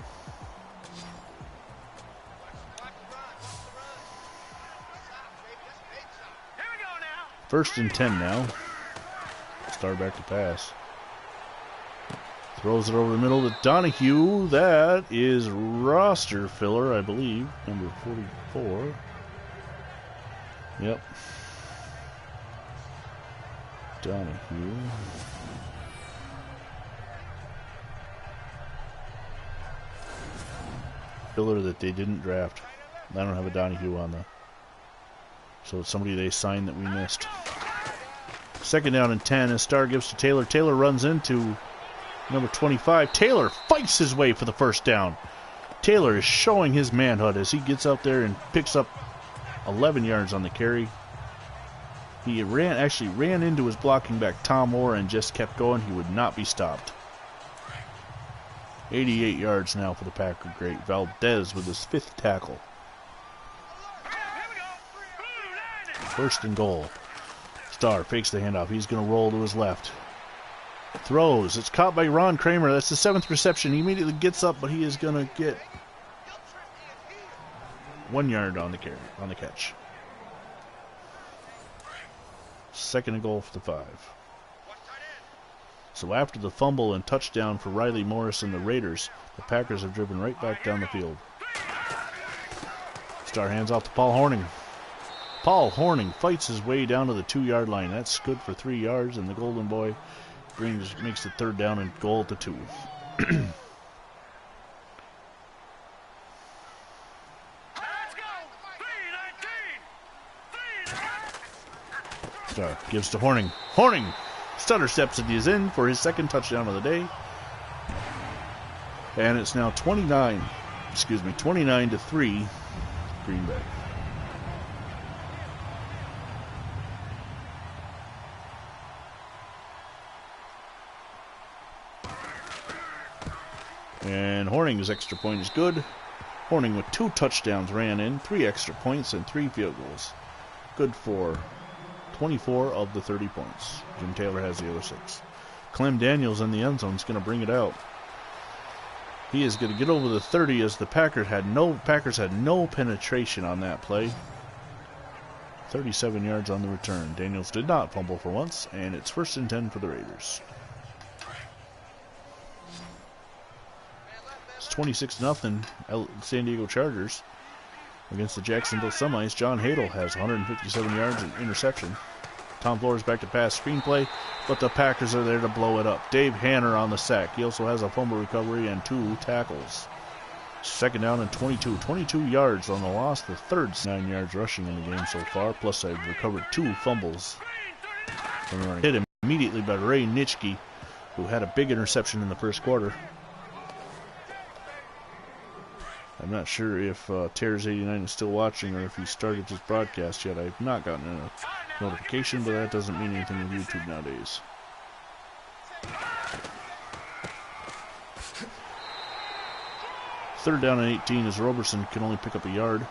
First and 10 now. Starr back to pass. Throws it over the middle to Donahue. That is roster filler, I believe. Number 44. Yep. Donahue. Filler that they didn't draft. I don't have a Donahue on the... So it's somebody they signed that we missed. Second down and 10 as Starr gives to Taylor. Taylor runs into number 25. Taylor fights his way for the first down. Taylor is showing his manhood as he gets out there and picks up 11 yards on the carry. He actually ran into his blocking back Tom Moore and just kept going. He would not be stopped. 88 yards now for the Packer great. Valdez with his 5th tackle. First and goal. Starr fakes the handoff. He's going to roll to his left. Throws. It's caught by Ron Kramer. That's the 7th reception. He immediately gets up, but he is going to get 1 yard on the catch. Second and goal for the 5. So after the fumble and touchdown for Riley Morris and the Raiders, the Packers have driven right back down the field. Starr hands off to Paul Hornung. Paul Hornung fights his way down to the 2-yard line. That's good for 3 yards, and the Golden Boy makes the third down and goal to 2. Starr gives to Hornung. Hornung stutter steps and he is in for his 2nd touchdown of the day. And it's now 29 to 3, Green Bay. And Horning's extra point is good. Horning with 2 touchdowns ran in, 3 extra points, and 3 field goals. Good for 24 of the 30 points. Jim Taylor has the other 6. Clem Daniels in the end zone is going to bring it out. He is going to get over the 30 as the Packers had no penetration on that play. 37 yards on the return. Daniels did not fumble for once, and it's 1st and 10 for the Raiders. It's 26-0 San Diego Chargers against the Jacksonville Semis. John Hadel has 157 yards and interception. Tom Flores back to pass screenplay, but the Packers are there to blow it up. Dave Hanner on the sack. He also has a fumble recovery and 2 tackles. 2nd down and 22. 22 yards on the loss. The 3rd 9 yards rushing in the game so far. Plus I've recovered 2 fumbles. Hit immediately by Ray Nitschke, who had a big interception in the 1st quarter. I'm not sure if Terrors89 is still watching or if he started his broadcast yet. I've not gotten a notification, but that doesn't mean anything with YouTube nowadays. Third down and 18 as Roberson can only pick up a yard.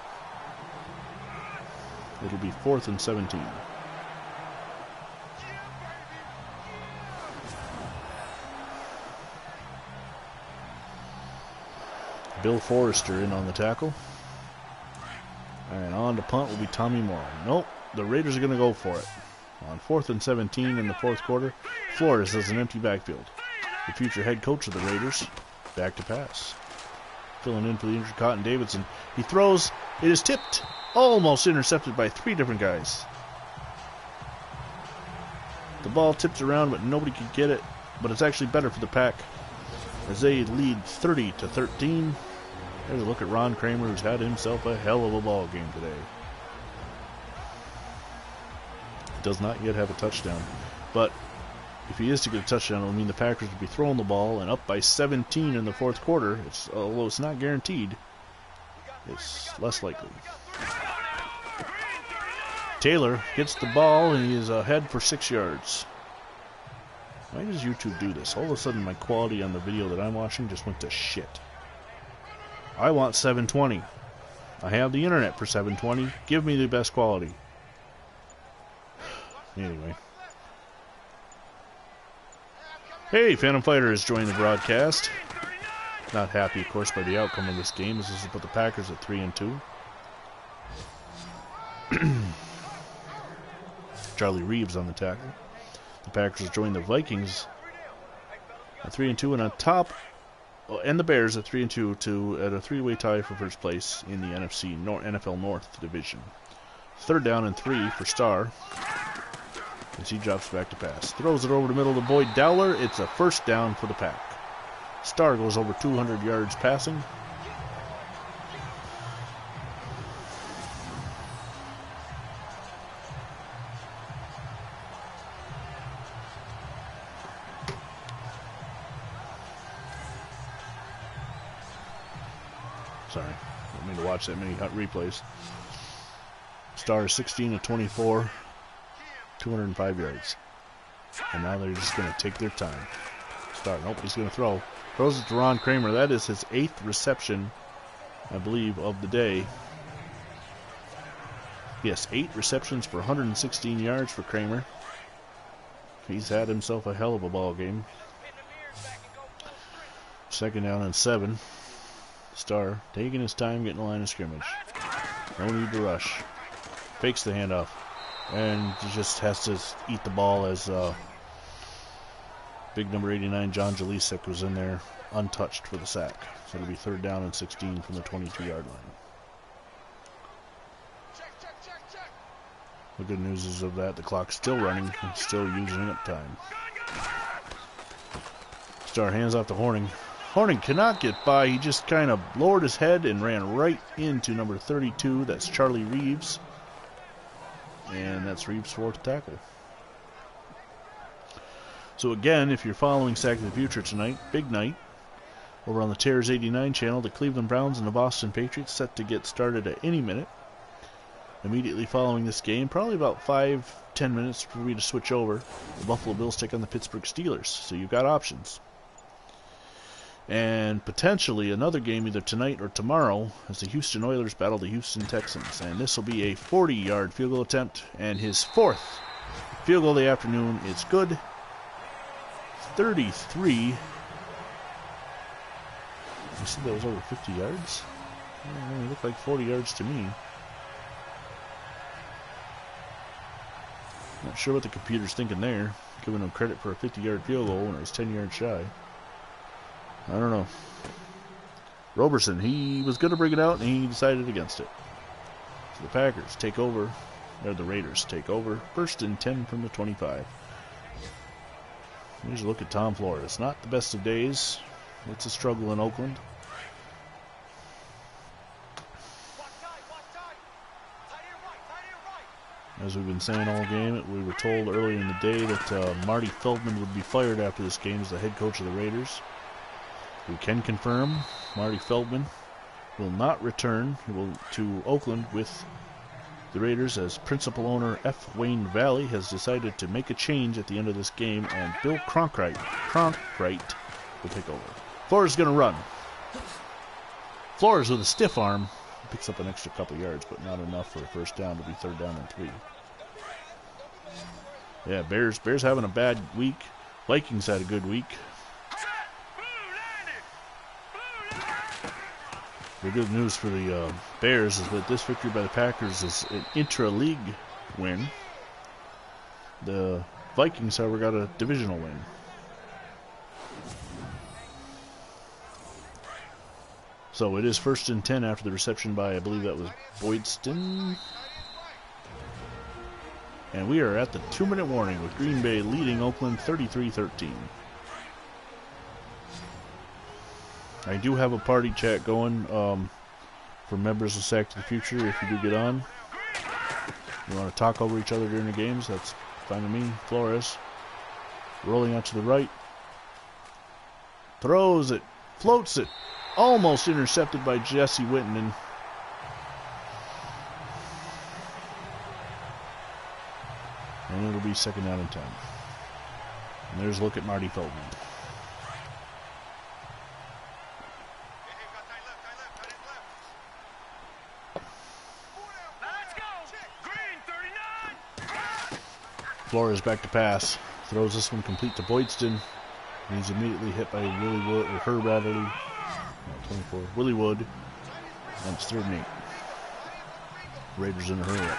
It'll be 4th and 17. Bill Forrester in on the tackle. And on to punt will be Tommy Moore. Nope, the Raiders are going to go for it. On 4th and 17 in the 4th quarter, Flores has an empty backfield. The future head coach of the Raiders, back to pass. Filling in for the injured Cotton Davidson. He throws, it is tipped, almost intercepted by 3 different guys. The ball tips around, but nobody could get it. But it's actually better for the Pack as they lead 30-13. There's a look at Ron Kramer, who's had himself a hell of a ball game today. Does not yet have a touchdown, but if he is to get a touchdown, it'll mean the Packers will be throwing the ball and up by 17 in the 4th quarter. Although it's not guaranteed, it's less likely. Taylor gets the ball and he is ahead for 6 yards. Why does YouTube do this? All of a sudden my quality on the video that I'm watching just went to shit. I want 720. I have the internet for 720. Give me the best quality. Anyway. Hey, Phantom Fighter has joined the broadcast. Not happy, of course, by the outcome of this game. This is to put the Packers at 3-2. Charlie Reeves on the tackle. The Packers join the Vikings at 3-2, and on top, and the Bears at 3-2 at a 3-way tie for first place in the NFL North division. 3rd down and 3 for Starr as he drops back to pass. Throws it over the middle to Boyd Dowler. It's a 1st down for the Pack. Starr goes over 200 yards passing. Sorry, I didn't mean to watch that many replays. Starr is 16-24, 205 yards. And now they're just going to take their time. Starr, nope, he's going to throw. Throws it to Ron Kramer. That is his 8th reception, I believe, of the day. Yes, 8 receptions for 116 yards for Kramer. He's had himself a hell of a ball game. 2nd down and 7. Starr taking his time getting the line of scrimmage. No need to rush. Fakes the handoff. And just has to eat the ball as big number 89 John Jalisek was in there untouched for the sack. So it'll be 3rd down and 16 from the 22-yard line. The good news is of that, the clock's still running and still using up time. Starr hands off to Horning. Horning cannot get by. He just kind of lowered his head and ran right into number 32. That's Charlie Reeves. And that's Reeves' 4th tackle. So again, if you're following Sack of the Future tonight, big night. Over on the Terrors 89 channel, the Cleveland Browns and the Boston Patriots set to get started at any minute. Immediately following this game, probably about 5-10 minutes for me to switch over, the Buffalo Bills take on the Pittsburgh Steelers. So you've got options. And potentially another game either tonight or tomorrow as the Houston Oilers battle the Houston Texans. And this will be a 40-yard field goal attempt and his 4th field goal of the afternoon. It's good. 33. You said that was over 50 yards? It looked like 40 yards to me. Not sure what the computer's thinking there, giving him credit for a 50-yard field goal when it was 10 yards shy. I don't know. Roberson, he was going to bring it out, and he decided against it. So the Packers take over, or the Raiders take over. 1st and 10 from the 25. Here's a look at Tom Flores. Not the best of days. It's a struggle in Oakland. As we've been saying all game, we were told earlier in the day that Marty Feldman would be fired after this game as the head coach of the Raiders. We can confirm Marty Feldman will not return to Oakland with the Raiders as principal owner F. Wayne Valley has decided to make a change at the end of this game, and Bill Cronkrite will take over. Flores is going to run. Flores with a stiff arm picks up an extra couple yards, but not enough for a first down to be 3rd down and 3. Yeah, Bears having a bad week. Vikings had a good week. The good news for the Bears is that this victory by the Packers is an intra-league win. The Vikings, however, got a divisional win. So it is 1st and 10 after the reception by, I believe that was Boydston. And we are at the 2-minute warning with Green Bay leading Oakland 33-13. I do have a party chat going for members of Sack to the Future if you do get on. You want to talk over each other during the games, that's fine with me. Flores rolling out to the right. Throws it. Floats it. Almost intercepted by Jesse Whitten. And it'll be 2nd down and 10. And there's a look at Marty Feldman. Flores back to pass. Throws this one complete to Boydston. And he's immediately hit by Willie Wood, or Herb Adderley. 24. Willie Wood. And it's 3rd and 8. Raiders in a hurry up.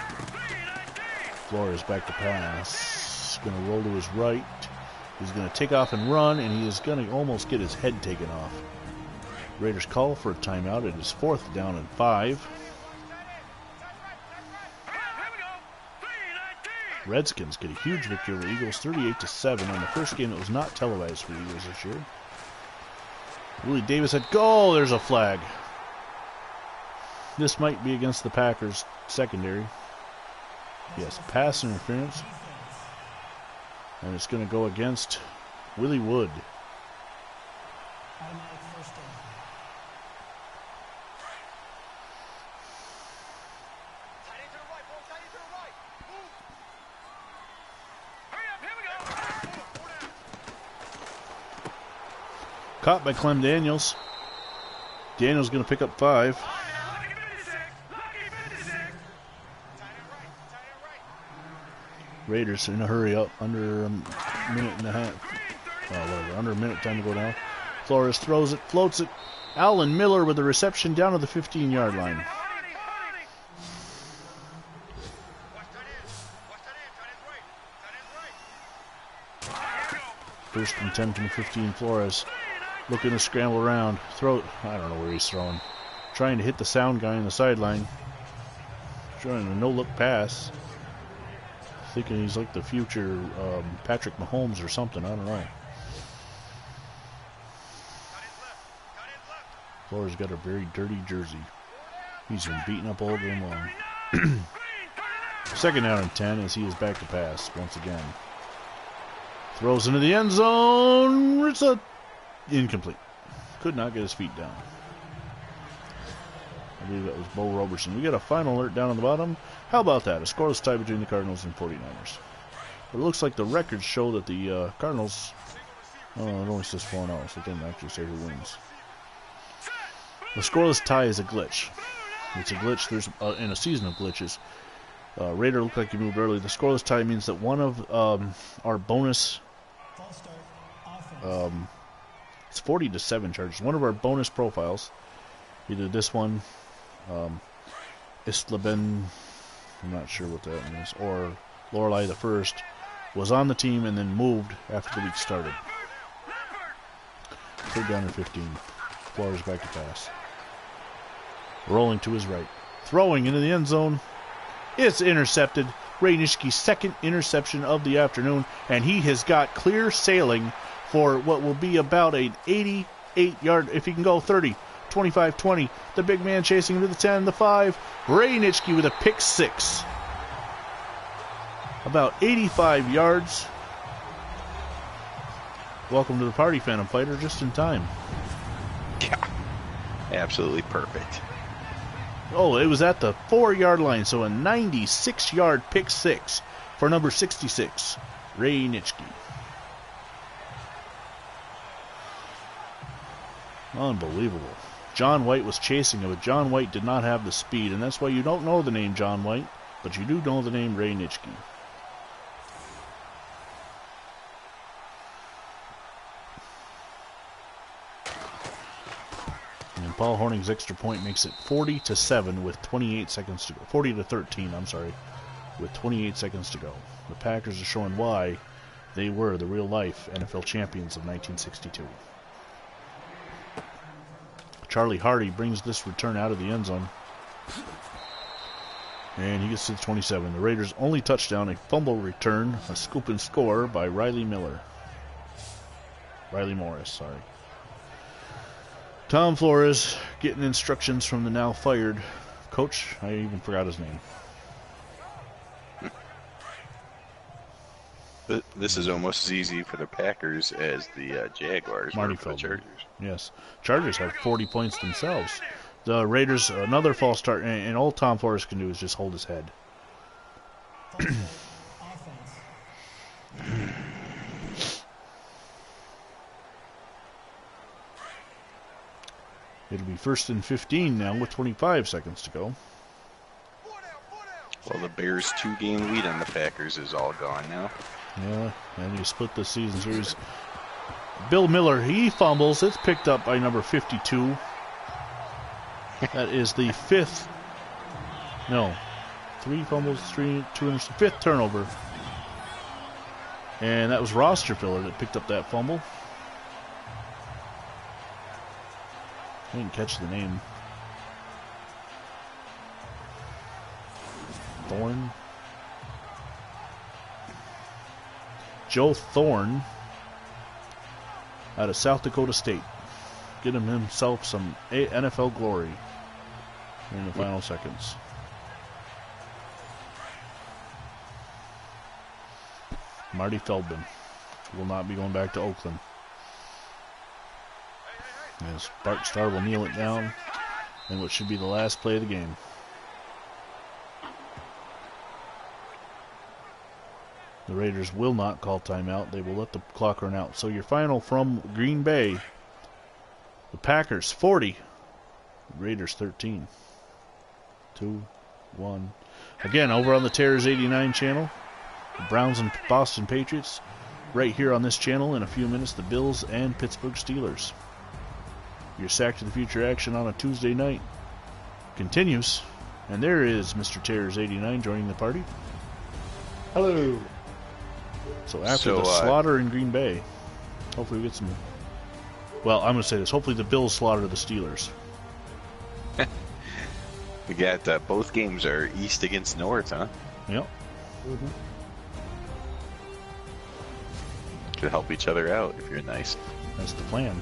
Flores back to pass. Going to roll to his right. He's going to take off and run, and he is going to almost get his head taken off. Raiders call for a timeout. It is 4th down and 5. Redskins get a huge victory over the Eagles, 38-7 on the first game that was not televised for the Eagles this year. Willie Davis had goal. There's a flag. This might be against the Packers secondary. Yes, pass interference. And it's going to go against Willie Wood. Caught by Clem Daniels. Daniels going to pick up 5. Raiders in a hurry up, under a minute and a half. Under a minute time to go down. Flores throws it, floats it. Alan Miller with the reception down to the 15-yard line. First and 10 from the 15. Flores looking to scramble around. Throw. I don't know where he's throwing. Trying to hit the sound guy on the sideline. Trying a no-look pass. Thinking he's like the future Patrick Mahomes or something. I don't know. Flores got a very dirty jersey. He's been beaten up all game long. 2nd down and 10 as he is back to pass once again. Throws into the end zone. It's incomplete. could not get his feet down. I believe that was Bo Roberson. We got a final alert down on the bottom. How about that? A scoreless tie between the Cardinals and 49ers. But it looks like the records show that the Cardinals... Oh, it only says 4-0, so it doesn't actually say who wins. The scoreless tie is a glitch. It's a glitch. There's in a season of glitches. Raider looked like he moved early. The scoreless tie means that one of our bonus... it's 40-7 charges. One of our bonus profiles, either this one, Islaben, I'm not sure what that means, or Lorelei the First, was on the team and then moved after the week started. 3rd down and 15. Flores back to pass. Rolling to his right. Throwing into the end zone. It's intercepted. Ray Nitschke's second interception of the afternoon, and he has got clear sailing for what will be about an 88-yard, if he can go 30, 25, 20. The big man chasing him to the 10, the 5. Ray Nitschke with a pick 6. About 85 yards. Welcome to the party, Phantom Fighter, just in time. Yeah, absolutely perfect. Oh, it was at the 4-yard line, so a 96-yard pick 6 for number 66, Ray Nitschke. Unbelievable. John White was chasing him, but John White did not have the speed, and that's why you don't know the name John White, but you do know the name Ray Nitschke. And Paul Horning's extra point makes it 40-7 with 28 seconds to go. 40-13, I'm sorry, with 28 seconds to go. The Packers are showing why they were the real-life NFL champions of 1962. Charlie Hardy brings this return out of the end zone. And he gets to the 27. The Raiders' only touchdown, a fumble return, a scoop and score by Riley Morris, sorry. Tom Flores getting instructions from the now fired coach. I even forgot his name. This is almost as easy for the Packers as the Jaguars were for the Chargers. Yes. Chargers have 40 points themselves. The Raiders, another false start, and all Tom Flores can do is just hold his head. It'll be 1st and 15 now with 25 seconds to go. Well, the Bears' 2-game lead on the Packers is all gone now. Yeah, and you split the season series. Bill Miller, he fumbles. It's picked up by number 52. That is the 5th. No. 3 fumbles, 5th turnover. And that was roster filler that picked up that fumble. I didn't catch the name. Thorne. Joe Thorne out of South Dakota State. Getting himself some NFL glory in the final seconds. Marty Feldman will not be going back to Oakland. As Bart Starr will kneel it down in what should be the last play of the game. The Raiders will not call timeout. They will let the clock run out. So your final from Green Bay, the Packers 40, Raiders 13. 2, 1. Again, over on the Terrors 89 channel, the Browns and Boston Patriots. Right here on this channel in a few minutes, the Bills and Pittsburgh Steelers. Your Sack to the Future action on a Tuesday night continues. And there is Mr. Terrors 89 joining the party. Hello. So after the slaughter in Green Bay, hopefully we get some... Well, I'm going to say this. Hopefully the Bills slaughter the Steelers. We got both games are East against North, huh? Yep. Mm-hmm. To help each other out if you're nice. That's the plan.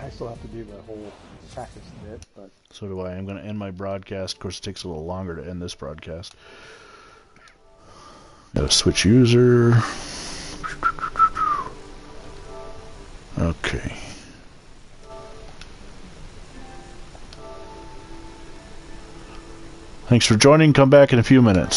I still have to do the whole practice bit, but... So do I. I'm going to end my broadcast. Of course, it takes a little longer to end this broadcast. Got to switch user. Okay. Thanks for joining. Come back in a few minutes.